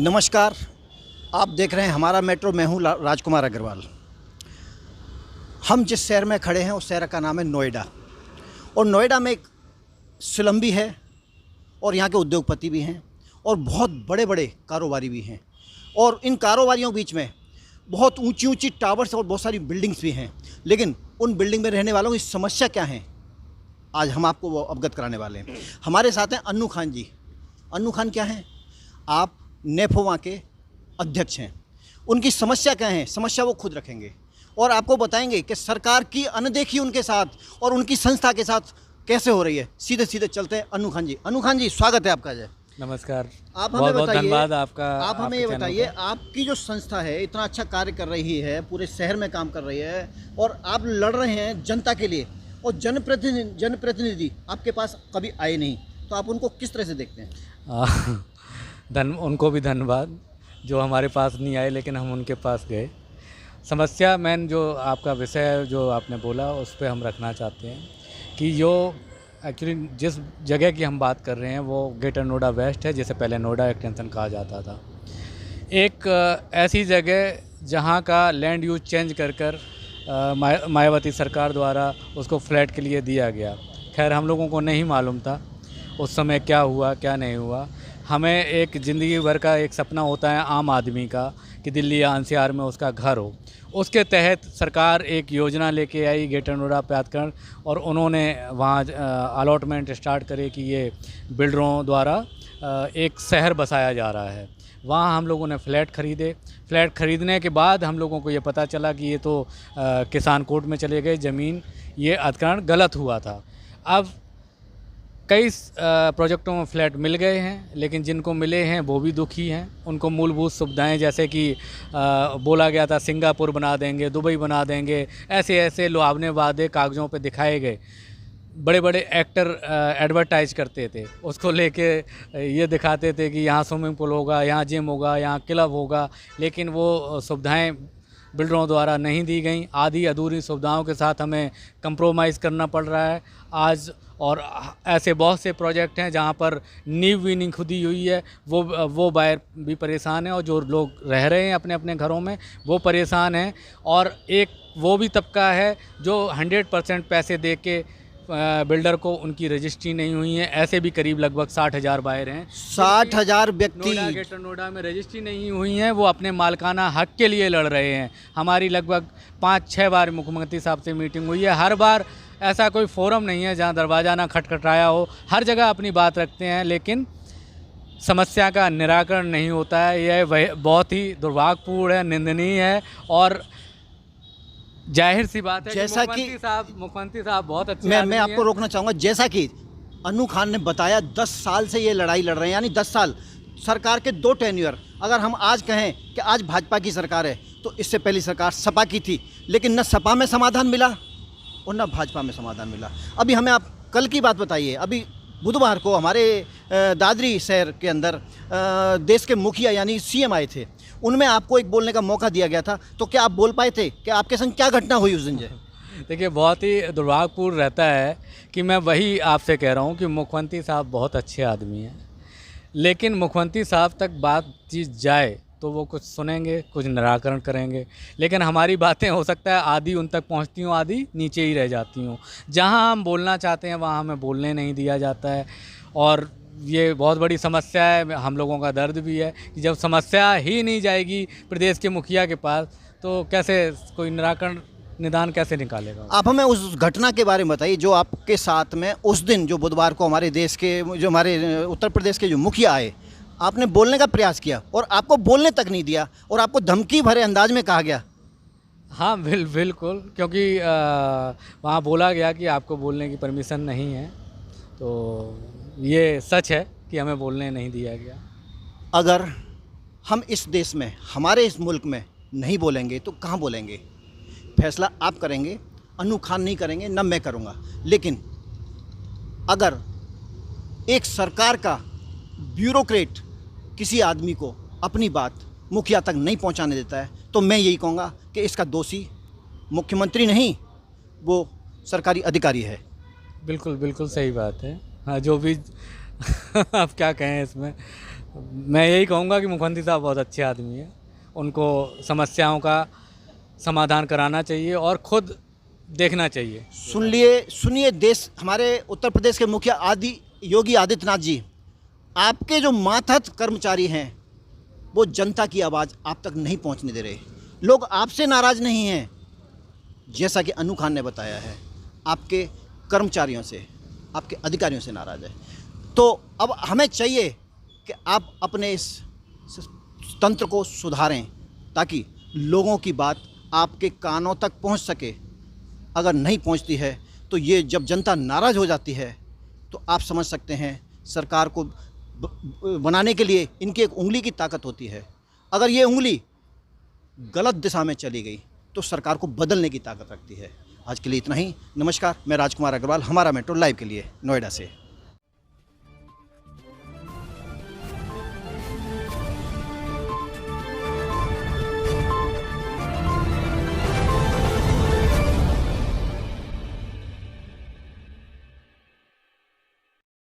नमस्कार, आप देख रहे हैं हमारा मेट्रो। मैं हूं राजकुमार अग्रवाल। हम जिस शहर में खड़े हैं उस शहर का नाम है नोएडा। और नोएडा में एक स्लम है और यहाँ के उद्योगपति भी हैं और बहुत बड़े बड़े कारोबारी भी हैं। और इन कारोबारियों के बीच में बहुत ऊंची ऊंची टावर्स और बहुत सारी बिल्डिंग्स भी हैं। लेकिन उन बिल्डिंग में रहने वालों की समस्या क्या है, आज हम आपको वो अवगत कराने वाले हैं। हमारे साथ हैं अन्नू खान जी। अन्नू खान क्या हैं? आप नेफोवा के अध्यक्ष हैं। उनकी समस्या क्या है, समस्या वो खुद रखेंगे और आपको बताएंगे कि सरकार की अनदेखी उनके साथ और उनकी संस्था के साथ कैसे हो रही है। सीधे सीधे चलते हैं अन्नू खान जी। अन्नू खान जी, स्वागत है आपका। जय नमस्कार। आप हमें बताइए, धन्यवाद आपका। आप हमें ये बताइए, आपकी जो संस्था है इतना अच्छा कार्य कर रही है, पूरे शहर में काम कर रही है और आप लड़ रहे हैं जनता के लिए और जनप्रतिनिधि आपके पास कभी आए नहीं, तो आप उनको किस तरह से देखते हैं? उनको भी धन्यवाद जो हमारे पास नहीं आए, लेकिन हम उनके पास गए। समस्या मेन जो आपका विषय जो आपने बोला उस पर हम रखना चाहते हैं कि जो एक्चुअली जिस जगह की हम बात कर रहे हैं वो ग्रेटर नोएडा वेस्ट है, जिसे पहले नोएडा एक्सटेंशन कहा जाता था। एक ऐसी जगह जहां का लैंड यूज चेंज कर मायावती सरकार द्वारा उसको फ्लैट के लिए दिया गया। खैर हम लोगों को नहीं मालूम था उस समय क्या हुआ क्या नहीं हुआ। हमें एक ज़िंदगी भर का एक सपना होता है आम आदमी का कि दिल्ली या एनसीआर में उसका घर हो। उसके तहत सरकार एक योजना लेके आई ग्रेटर नोएडा प्राधिकरण, और उन्होंने वहाँ अलॉटमेंट स्टार्ट करे कि ये बिल्डरों द्वारा एक शहर बसाया जा रहा है। वहाँ हम लोगों ने फ्लैट ख़रीदे। फ्लैट ख़रीदने के बाद हम लोगों को ये पता चला कि ये तो किसान कोर्ट में चले गए ज़मीन, ये अधिग्रहण गलत हुआ था। अब कई प्रोजेक्टों में फ़्लैट मिल गए हैं, लेकिन जिनको मिले हैं वो भी दुखी हैं। उनको मूलभूत सुविधाएं जैसे कि बोला गया था सिंगापुर बना देंगे, दुबई बना देंगे, ऐसे ऐसे लुभावने वादे कागज़ों पे दिखाए गए। बड़े बड़े एक्टर एडवर्टाइज करते थे, उसको लेके ये दिखाते थे कि यहाँ स्विमिंग पूल होगा, यहाँ जिम होगा, यहाँ क्लब होगा, लेकिन वो सुविधाएं बिल्डरों द्वारा नहीं दी गई। आधी अधूरी सुविधाओं के साथ हमें कंप्रोमाइज़ करना पड़ रहा है आज। और ऐसे बहुत से प्रोजेक्ट हैं जहाँ पर नींव भी नहीं खुदी हुई है, वो बायर भी परेशान हैं और जो लोग रह रहे हैं अपने अपने घरों में वो परेशान हैं। और एक वो भी तबका है जो 100% पैसे दे के बिल्डर को उनकी रजिस्ट्री नहीं हुई है। ऐसे भी करीब लगभग 60,000 बायर हैं। 60,000 व्यक्ति ग्रेटर नोएडा में रजिस्ट्री नहीं हुई हैं, वो अपने मालिकाना हक के लिए लड़ रहे हैं। हमारी लगभग 5-6 बार मुख्यमंत्री साहब से मीटिंग हुई है। हर बार ऐसा कोई फोरम नहीं है जहां दरवाज़ा ना खटखटाया हो। हर जगह अपनी बात रखते हैं, लेकिन समस्या का निराकरण नहीं होता है। यह बहुत ही दुर्भाग्यपूर्ण है, निंदनीय है। और जाहिर सी बात है जैसा कि मुख्यमंत्री साहब बहुत अच्छे मैं आपको रोकना चाहूँगा। जैसा कि अन्नू खान ने बताया 10 साल से ये लड़ाई लड़ रहे हैं, यानी 10 साल सरकार के 2 टेन्योर। अगर हम आज कहें कि आज भाजपा की सरकार है तो इससे पहली सरकार सपा की थी, लेकिन न सपा में समाधान मिला और न भाजपा में समाधान मिला। अभी हमें आप कल की बात बताइए। अभी बुधवार को हमारे दादरी शहर के अंदर देश के मुखिया यानी सीएम आए थे, उनमें आपको एक बोलने का मौका दिया गया था, तो क्या आप बोल पाए थे कि आपके संग क्या घटना हुई उस दिन? देखिए, बहुत ही दुर्भाग्यपूर्ण रहता है कि मैं वही आपसे कह रहा हूँ कि मुख्यमंत्री साहब बहुत अच्छे आदमी हैं, लेकिन मुख्यमंत्री साहब तक बातचीत जाए तो वो कुछ सुनेंगे, कुछ निराकरण करेंगे, लेकिन हमारी बातें हो सकता है आधी उन तक पहुंचती हूँ, आधी नीचे ही रह जाती हूँ। जहां हम बोलना चाहते हैं वहां हमें बोलने नहीं दिया जाता है। और ये बहुत बड़ी समस्या है, हम लोगों का दर्द भी है कि जब समस्या ही नहीं जाएगी प्रदेश के मुखिया के पास तो कैसे कोई निदान कैसे निकालेगा। आप हमें उस घटना के बारे में बताइए जो आपके साथ में उस दिन, जो बुधवार को हमारे देश के, जो हमारे उत्तर प्रदेश के जो मुखिया आए, आपने बोलने का प्रयास किया और आपको बोलने तक नहीं दिया और आपको धमकी भरे अंदाज में कहा गया। हाँ बिल्कुल, क्योंकि वहाँ बोला गया कि आपको बोलने की परमिशन नहीं है, तो ये सच है कि हमें बोलने नहीं दिया गया। अगर हम इस देश में, हमारे इस मुल्क में नहीं बोलेंगे तो कहाँ बोलेंगे? फैसला आप करेंगे, अन्नू खान नहीं करेंगे, न मैं करूँगा। लेकिन अगर एक सरकार का ब्यूरोक्रेट किसी आदमी को अपनी बात मुखिया तक नहीं पहुंचाने देता है तो मैं यही कहूँगा कि इसका दोषी मुख्यमंत्री नहीं, वो सरकारी अधिकारी है। बिल्कुल बिल्कुल सही बात है। हाँ, जो भी आप क्या कहें इसमें, मैं यही कहूँगा कि मुख्यमंत्री साहब बहुत अच्छे आदमी हैं, उनको समस्याओं का समाधान कराना चाहिए और खुद देखना चाहिए। सुनिए देश, हमारे उत्तर प्रदेश के मुखिया योगी आदित्यनाथ जी, आपके जो मातहत कर्मचारी हैं वो जनता की आवाज़ आप तक नहीं पहुंचने दे रहे। लोग आपसे नाराज़ नहीं हैं, जैसा कि अनु खान ने बताया है, आपके कर्मचारियों से, आपके अधिकारियों से नाराज़ है। तो अब हमें चाहिए कि आप अपने इस तंत्र को सुधारें ताकि लोगों की बात आपके कानों तक पहुंच सके। अगर नहीं पहुंचती है तो ये जब जनता नाराज़ हो जाती है तो आप समझ सकते हैं सरकार को बनाने के लिए इनकी एक उंगली की ताकत होती है। अगर ये उंगली गलत दिशा में चली गई तो सरकार को बदलने की ताकत रखती है। आज के लिए इतना ही। नमस्कार, मैं राजकुमार अग्रवाल, हमारा मेट्रो लाइव के लिए नोएडा से।